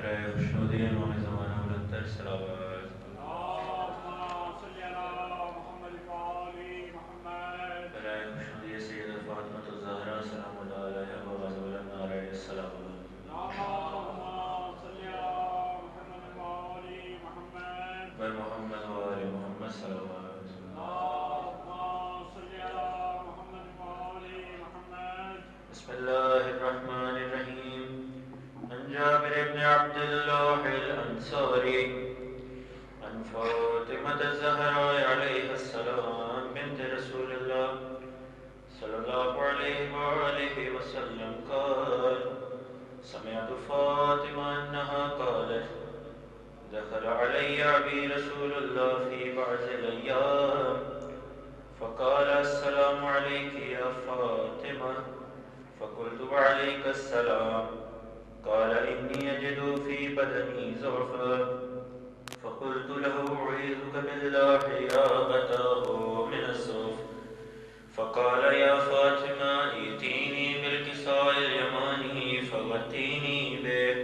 برائے خوشنودی امام زمانہ بلندر صلوات اللهم صل على محمد وآل محمد. برائے خوشنودی سید فاطمۃ الزہرا سلام اللہ علیہ وغزول النار صلوات اللهم صل على محمد وآل محمد. بر محمد وآل محمد صلوات اللهم صل على محمد وآل محمد. بسم اللہ الرحمن الرحیم عن جابر بن عبد الله الانصاری عن فاطمة الزهراء عليها السلام بنت رسول الله صلى الله عليه وآله وسلم قال سمعت فاطمة أنها قالت دخل علي أبي رسول الله في بعض الأيام فقال السلام عليك يا فاطمة فقلت وعليك السلام قال إني أجد في بدني ضعفا فقلت له أعيذك بالله يا أبتاه من الصوف فقال يا فاطمة ائتيني بالكساء اليماني فغطيني به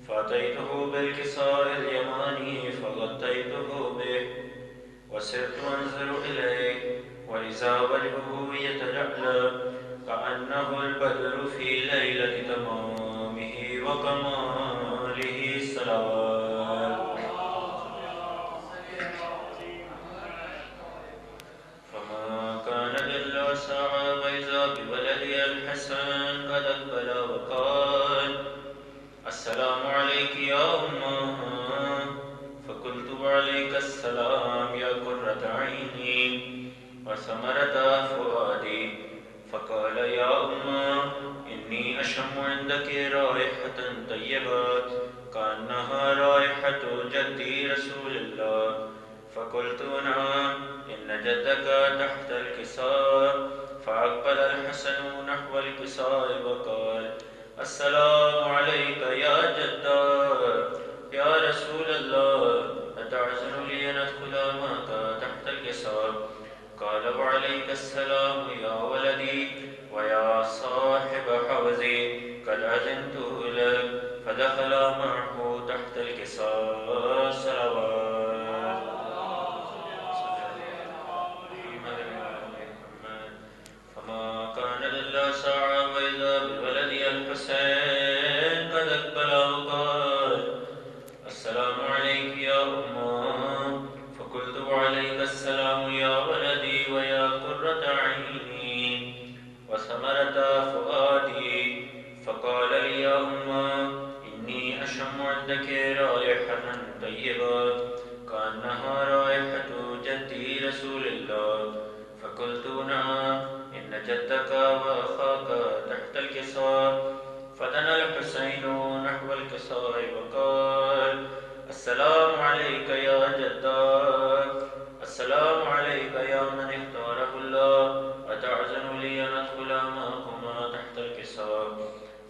فأتيته بالكساء اليماني فغطيته به وسرت أنظر إليه وإذا وجهه يتجلى كأنه البدر في ليلة تمامه وكماله الصلوات فما كان إلا ساعة وإذا بولدي الحسن قد أقبل وقال السلام عليك يا أمه فقلت وعليك السلام يا قرة عيني وثمرة فؤادي فقال يا أمه إني أشم عندك رائحة طيبة كأنها رائحة جدي رسول الله فقلت نعم إن جدك تحت الكساء فأقبل الحسن نحو الكساء وقال السلام عليك يا جدا يا رسول الله أتعذر لي أن أدخل معك تحت الكساء قال وعليك السلام يا ولدي ويا صاحب حوزي قد أذنت لك فدخل معه تحت الكساء صلوات فما كان إلا ساعة وإذا بولد الحسين قد أقبل وقال السلام عليك يا أمه فقلت وعليك السلام يا ولدي ويا قرة عيني وثمرة فؤادي فقال لي يا أمه إني أشم عندك رائحة طيبة كأنها رائحة جدي رسول الله فقلت نعم إن جدك وأخاك تحت الكساء فدنا الحسين نحو الكساء وقال السلام عليك يا جدا السلام عليك يا من اختاره الله أتعزن لي أن أدخل معكما تحت الكساء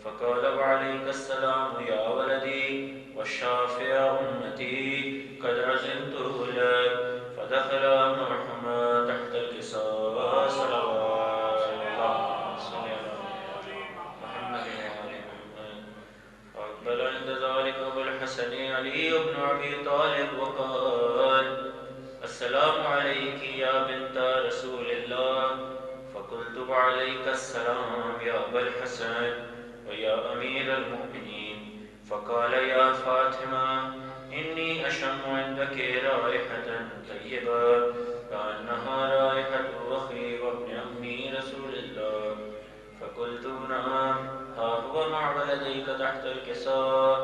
فقال وعليك السلام يا ولدي والشافع أمتي قد عزمت لك فدخل معهما تحت الكساء صلوات اللهم صل على محمد وآل محمد فأقبل عند ذلك أبو الحسن علي بن أبي طالب وقال السلام عليك يا بنت رسول الله فقلت وعليك السلام يا أبا الحسن ويا أمير المؤمنين فقال يا فاطمة إني أشم عندك رائحة طيبة كأنها رائحة أخي وابن عمي رسول الله فقلت نعم ها هو مع ولديك تحت الكساء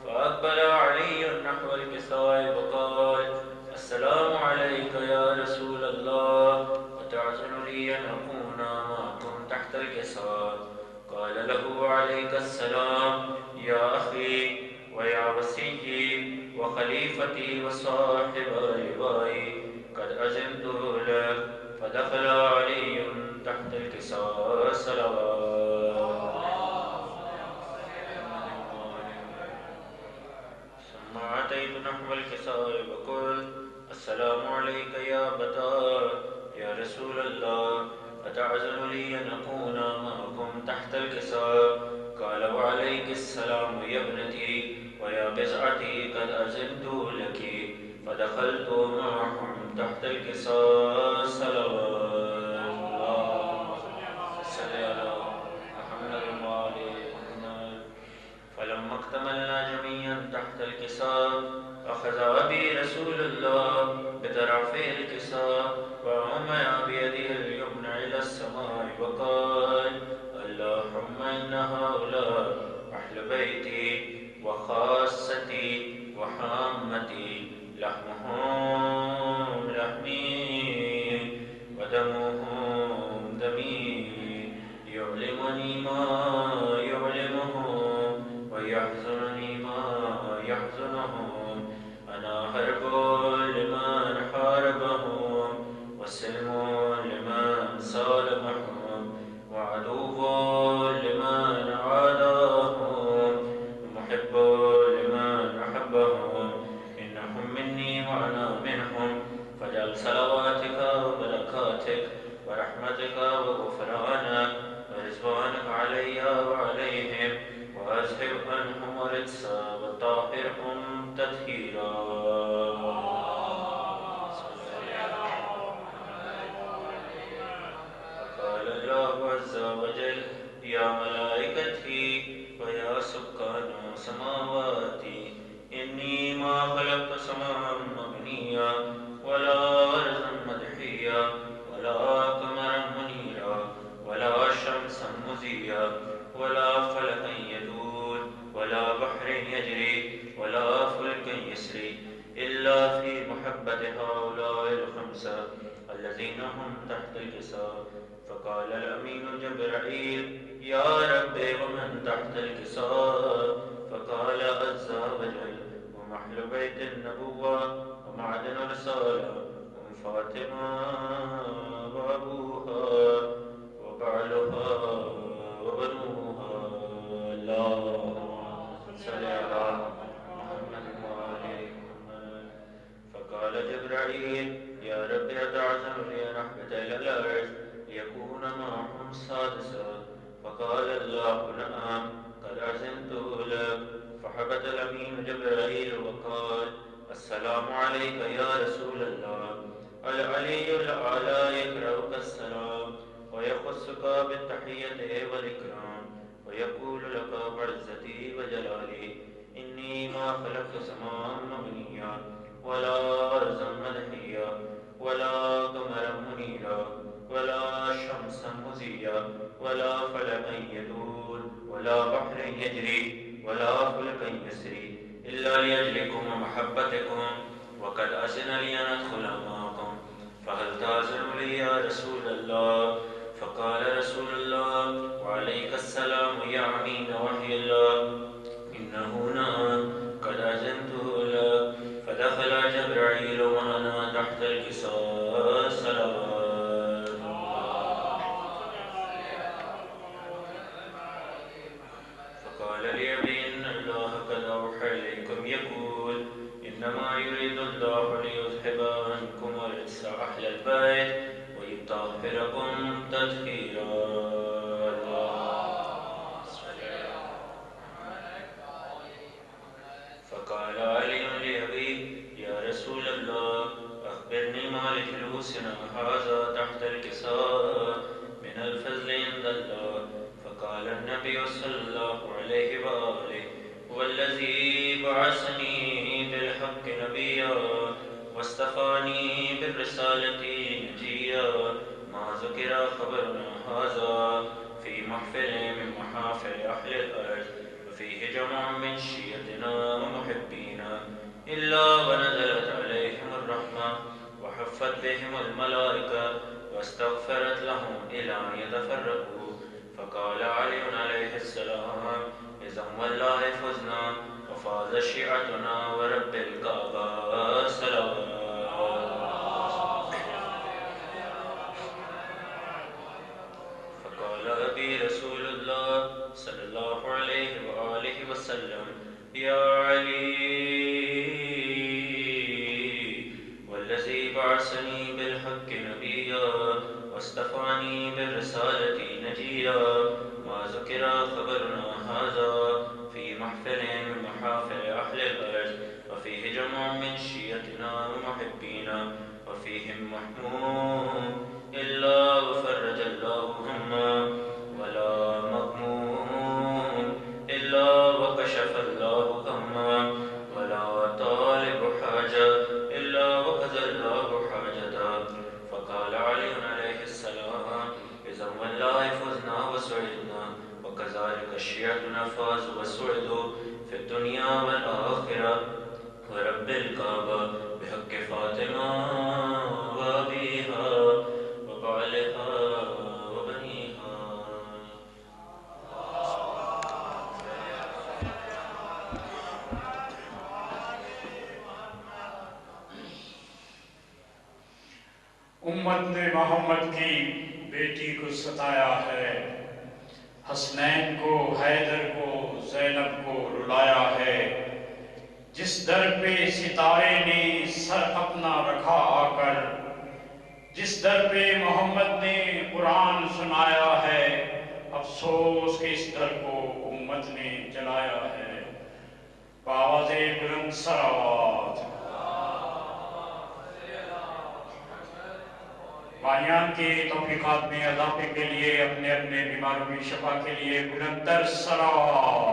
فأقبل علي نحو الكساء وقال السلام عليك يا رسول الله أتعزن لي أن أكون معكم تحت الكساء قال له عليك السلام يا أخي ويا وسيي وخليفتي وصاحب لوائي قد أذنت لك فدخل علي تحت الكساء صلوات ثم أتيت نحو الكساء وقلت السلام عليك يا أبتا يا رسول الله أتعزل لي أن أكون معكم تحت الكساء قال وعليك السلام يا ابنتي ويا قد أذنت لك فدخلت معهم تحت الكساء صلوات اللهم صل على محمد وآل محمد. فلما اكتملنا جميعا تحت الكساء أخذ أبي رسول الله بطرف الكساء وعمى بيده اليمنى إلى السماء وقال اللهم إن هؤلاء أهل بيتي وخاصتي وحامتي لحمهم لحمي ودمهم دمي يعلمني ما يعلمهم ويحزنني ما يحزنهم. أنا حرب لمن حاربهم وسلم لمن سالمهم وعدو لمن عاداهم ومحب لمن أحبهم. إنهم مني وأنا منهم فاجعل صلواتك وبركاتك ورحمتك وغفرانك ورضوانك علي وعليهم وأذهب عنهم الرجس وطهرهم تطهيرا. وقال الله عز وجل يا ملائكتي ويا سكان سماواتي إني ما خلقت سماء مبنيا ولا أرضا مدحيا ولا قمرا منيرا ولا شمسا مزيا ولا فلكا يدور ولا بحر يجري ولا فلك يسري إلا في محبة هؤلاء الخمسة الذين هم تحت الكساء. فقال الأمين جبرائيل يا رب ومن تحت الكساء؟ فقال عز وجل هم أهل بيت النبوة ومعدن الرسالة هم فاطمة وأبوها وبعلها وبنوها. اللهم صل على محمد وآل محمد. فقال جبرائيل يا رب أتعزم لي أن أهبط إلى الأرض ليكون معهم سادسا؟ فقال الله نعم قد أذنت لك. فهبط الأمين جبرائيل وقال السلام عليك يا رسول الله. العلي الأعلى يقرأك السلام ويخصك بالتحية والإكرام ويقول لك بعزتي وجلالي إني ما خلقت سماء مبنيا ولا أرضا مدحيا ولا قمرا منيرا ولا شمسا مزيا ولا فلكا يدور ولا بحر يجري ولا فلكا يسري إلا لأجلكم ومحبتكم وقد أذن لي أن أدخل معكم فهل تأذن لي يا رسول الله؟ فقال رسول الله وعليك السلام يا أمين وحي الله إنه نعم قد أذنت لك. فدخل جبرائيل وأنا تحت الكساء صلوات. فقال لي إن الله قد أوحى إليكم يقول إنما يريد الله ليذهب عنكم الرجس أهل البيت ويطهركم تطهيرا. فقال علي لأبيه يا رسول الله أخبرني ما لجلوسنا هذا تحت الكساء من الفضل عند الله. فقال النبي صلى الله عليه وآله والذي بعثني بالحق نبيا واصطفاني بالرسالة نجيا ما ذكر خبرنا هذا في محفل من محافل أهل الأرض وفيه جمع من شيعتنا ومحبينا إلا ونزلت عليهم الرحمة وحفت بهم الملائكة واستغفرت لهم إلى أن يتفرقوا. فقال علي عليه السلام إذا والله فزنا وفاز شيعتنا ورب الكعبة صلوات. فقال أبي رسول الله صلى الله عليه وآله وسلم يا علي والذي بعثني بالحق نبيا واصطفاني بالرسالة نجيا ما ذكر خبرنا هذا في محفل من محافل أهل الأرض جمع من شيعتنا ومحبينا وفيهم محموم إلا وفرج الله هما ولا مغموم إلا وكشف الله هما ولا طالب حاجة إلا وقضى الله حاجته. فقال علي عليه السلام: إذا والله فزنا وسعدنا، وكذلك الشيعة فازوا وسعدوا في الدنيا والآخرة. ورب الكعبة بحق فاطمة وأبيها وبعلها وبنيها. امت نے محمد کی بیٹی کو ستایا ہے، حسنین کو، حیدر کو، زینب کو رلایا ہے۔ جس در پہ ستارے نے سر اپنا رکھا آ کر، جس در پہ محمد نے قرآن سنایا ہے، افسوس کہ اس در کو امت نے جلایا ہے۔ بآواز بلند صلوات۔ بانیان کی توفیقات میں اضافے کے لیے، اپنے اپنے بیماروں کی شفا کے لیے بلند تر صلوات۔